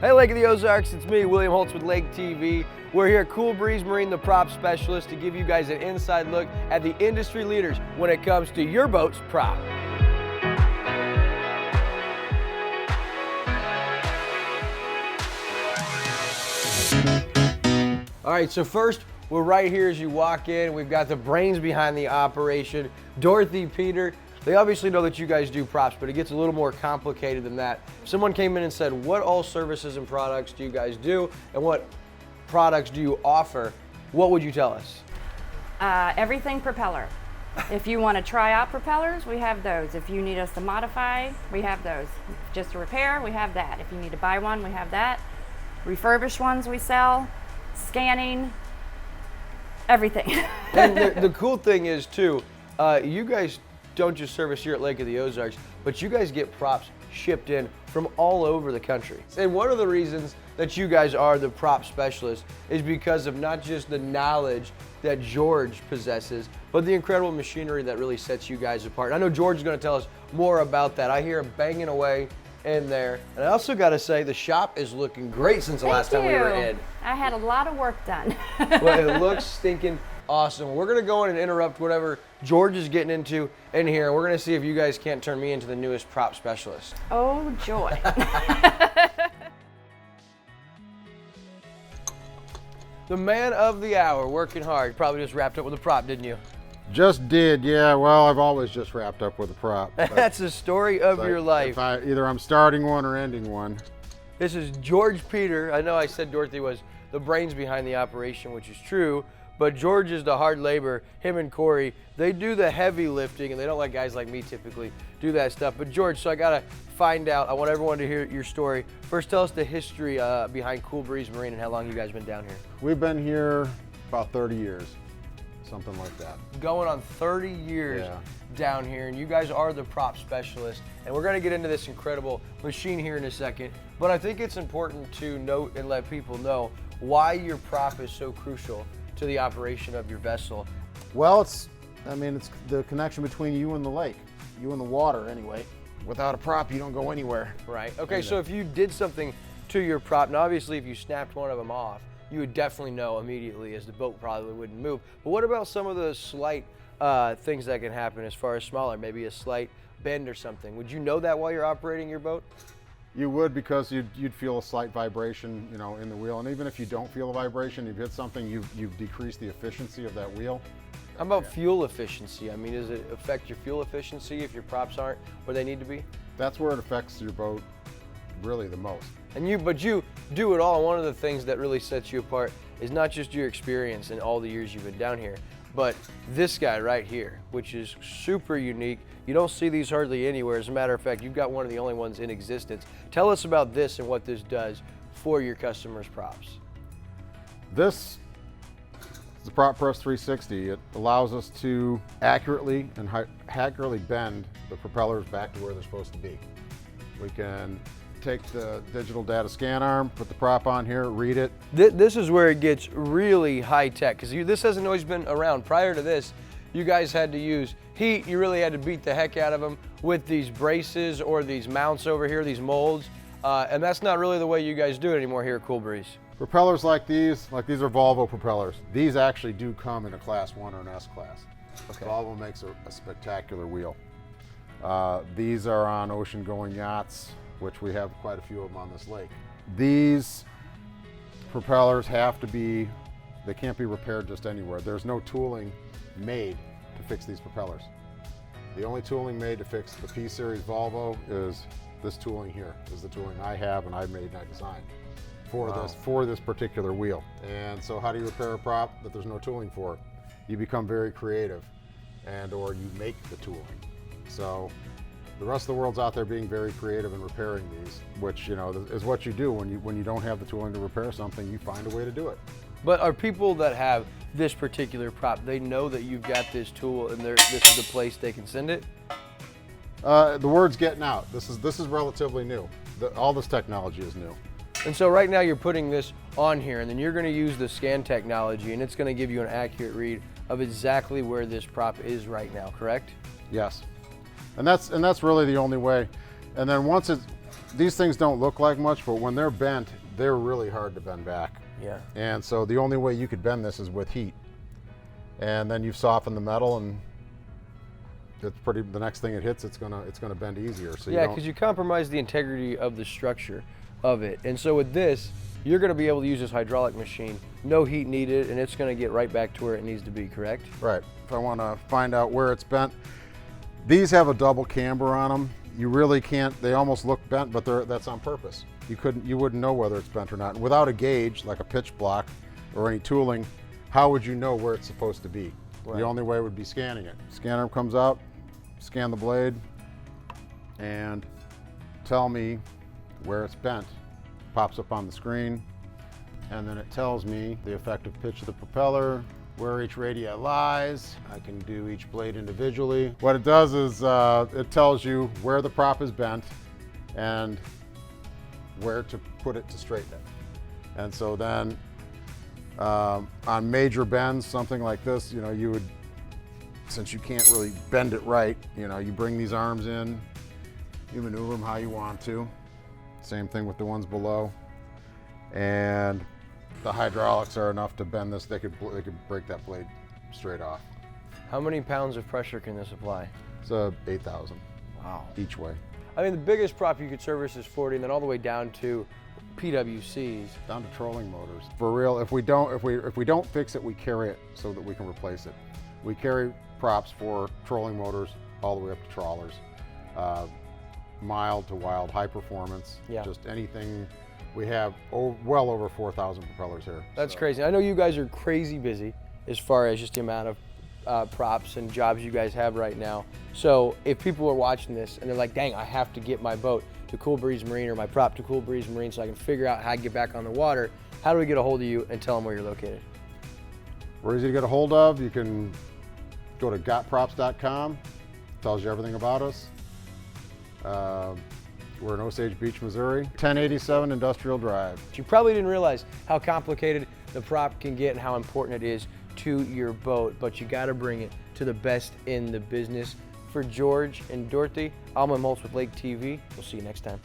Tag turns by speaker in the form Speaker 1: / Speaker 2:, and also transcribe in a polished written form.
Speaker 1: Hey, Lake of the Ozarks, it's me, William Holtz with Lake TV. We're here at Cool Breeze Marine, the prop specialist, to give you guys an inside look at the industry leaders when it comes to your boat's prop. All right, so first, we're right here as you walk in. We've got the brains behind the operation, Dorothy, Peter. They obviously know that you guys do props, but it gets a little more complicated than that. If someone came in and said, what all services and products do you guys do, and what products do you offer, what would you tell us?
Speaker 2: Everything propeller. If you want to try out propellers, we have those. If you need us to modify, we have those. Just to repair, we have that. If you need to buy one, we have that. Refurbished ones we sell, scanning, everything.
Speaker 1: And the cool thing is too, you guys don't just service here at Lake of the Ozarks, but you guys get props shipped in from all over the country. And one of the reasons that you guys are the prop specialist is because of not just the knowledge that George possesses, but the incredible machinery that really sets you guys apart. And I know George is going to tell us more about that. I hear him banging away in there. And I also got to say, the shop is looking great since the last time we were in.
Speaker 2: I had a lot of work done.
Speaker 1: Well, it looks stinking awesome. We're going to go in and interrupt whatever George is getting into in here, and we're going to see if you guys can't turn me into the newest prop specialist.
Speaker 2: Oh, joy.
Speaker 1: The man of the hour, working hard. Probably just wrapped up with a prop, didn't you?
Speaker 3: Just did, yeah. Well, I've always just wrapped up with a prop.
Speaker 1: That's the story of your life.
Speaker 3: Either I'm starting one or ending one.
Speaker 1: This is George Peter. I know I said Dorothy was the brains behind the operation, which is true, but George is the hard labor. Him and Corey, they do the heavy lifting, and they don't let guys like me typically do that stuff. But George, so I gotta find out, I want everyone to hear your story. First, tell us the history behind Cool Breeze Marine and how long you guys been down here.
Speaker 3: We've been here about 30 years, something like that.
Speaker 1: Going on 30 years down here, and you guys are the prop specialist, and we're gonna get into this incredible machine here in a second, but I think it's important to note and let people know why your prop is so crucial to the operation of your vessel.
Speaker 3: Well, it's the connection between you and the lake, you and the water anyway. Without a prop, you don't go anywhere.
Speaker 1: Right, okay, so if you did something to your prop, now obviously if you snapped one of them off, you would definitely know immediately, as the boat probably wouldn't move. But what about some of the slight things that can happen as far as smaller, maybe a slight bend or something? Would you know that while you're operating your boat?
Speaker 3: You would, because you'd feel a slight vibration, in the wheel. And even if you don't feel a vibration, you've hit something, you've decreased the efficiency of that wheel.
Speaker 1: How about fuel efficiency? I mean, does it affect your fuel efficiency if your props aren't where they need to be?
Speaker 3: That's where it affects your boat really the most.
Speaker 1: But you do it all. And one of the things that really sets you apart is not just your experience in all the years you've been down here, but this guy right here, which is super unique. You don't see these hardly anywhere. As a matter of fact, you've got one of the only ones in existence. Tell us about this and what this does for your customers' props.
Speaker 3: This is the Prop Press 360. It allows us to accurately bend the propellers back to where they're supposed to be. We can take the digital data scan arm, put the prop on here, read it.
Speaker 1: This is where it gets really high tech, because this hasn't always been around. Prior to this, you guys had to use heat. You really had to beat the heck out of them with these braces or these mounts over here, these molds. And that's not really the way you guys do it anymore here at Cool Breeze.
Speaker 3: Propellers like these are Volvo propellers. These actually do come in a Class 1 or an S class. Okay. Volvo makes a spectacular wheel. These are on ocean-going yachts, which we have quite a few of them on this lake. These propellers they can't be repaired just anywhere. There's no tooling made to fix these propellers. The only tooling made to fix the P-Series Volvo is this tooling here. This is the tooling I have and I made and I designed for this particular wheel. And so how do you repair a prop that there's no tooling for? You become very creative or you make the tooling. So the rest of the world's out there being very creative in repairing these, which is what you do when you don't have the tooling to repair something. You find a way to do it.
Speaker 1: But are people that have this particular prop, they know that you've got this tool and this is the place they can send it?
Speaker 3: The word's getting out. This is relatively new. All this technology is new.
Speaker 1: And so right now you're putting this on here, and then you're going to use the scan technology, and it's going to give you an accurate read of exactly where this prop is right now, correct?
Speaker 3: Yes. And that's really the only way. And then once these things don't look like much, but when they're bent, they're really hard to bend back.
Speaker 1: Yeah.
Speaker 3: And so the only way you could bend this is with heat. And then you've softened the metal, and it's pretty. The next thing it hits, it's gonna bend easier. So
Speaker 1: Yeah, because you compromise the integrity of the structure of it. And so with this, you're going to be able to use this hydraulic machine, no heat needed, and it's going to get right back to where it needs to be, correct?
Speaker 3: Right. If I want to find out where it's bent, these have a double camber on them. You really can't. They almost look bent, but that's on purpose. You wouldn't know whether it's bent or not. And without a gauge, like a pitch block or any tooling, how would you know where it's supposed to be? Right. The only way would be scanning it. Scanner comes out, scan the blade, and tell me where it's bent. Pops up on the screen, and then it tells me the effective pitch of the propeller, where each radii lies. I can do each blade individually. What it does is it tells you where the prop is bent and where to put it to straighten it. And so then on major bends, something like this, you know, you would, since you can't really bend it right, you know, you bring these arms in, you maneuver them how you want to. Same thing with the ones below. And the hydraulics are enough to bend this. They could break that blade straight off.
Speaker 1: How many pounds of pressure can this apply?
Speaker 3: It's 8,000. Wow. Each way.
Speaker 1: I mean, the biggest prop you could service is 40, and then all the way down to PWCs.
Speaker 3: Down to trolling motors. For real, if we don't fix it, we carry it so that we can replace it. We carry props for trolling motors all the way up to trawlers. Mild to wild, high performance, just anything. We have well over 4,000 propellers here.
Speaker 1: That's crazy. I know you guys are crazy busy as far as just the amount of props and jobs you guys have right now. So if people are watching this and they're like, dang, I have to get my boat to Cool Breeze Marine or my prop to Cool Breeze Marine so I can figure out how to get back on the water, how do we get a hold of you and tell them where you're located?
Speaker 3: We're easy to get a hold of. You can go to gotprops.com. Tells you everything about us. We're in Osage Beach, Missouri, 1087 Industrial Drive.
Speaker 1: You probably didn't realize how complicated the prop can get and how important it is to your boat, but you gotta bring it to the best in the business. For George and Dorothy, I'm Moltz with Lake TV. We'll see you next time.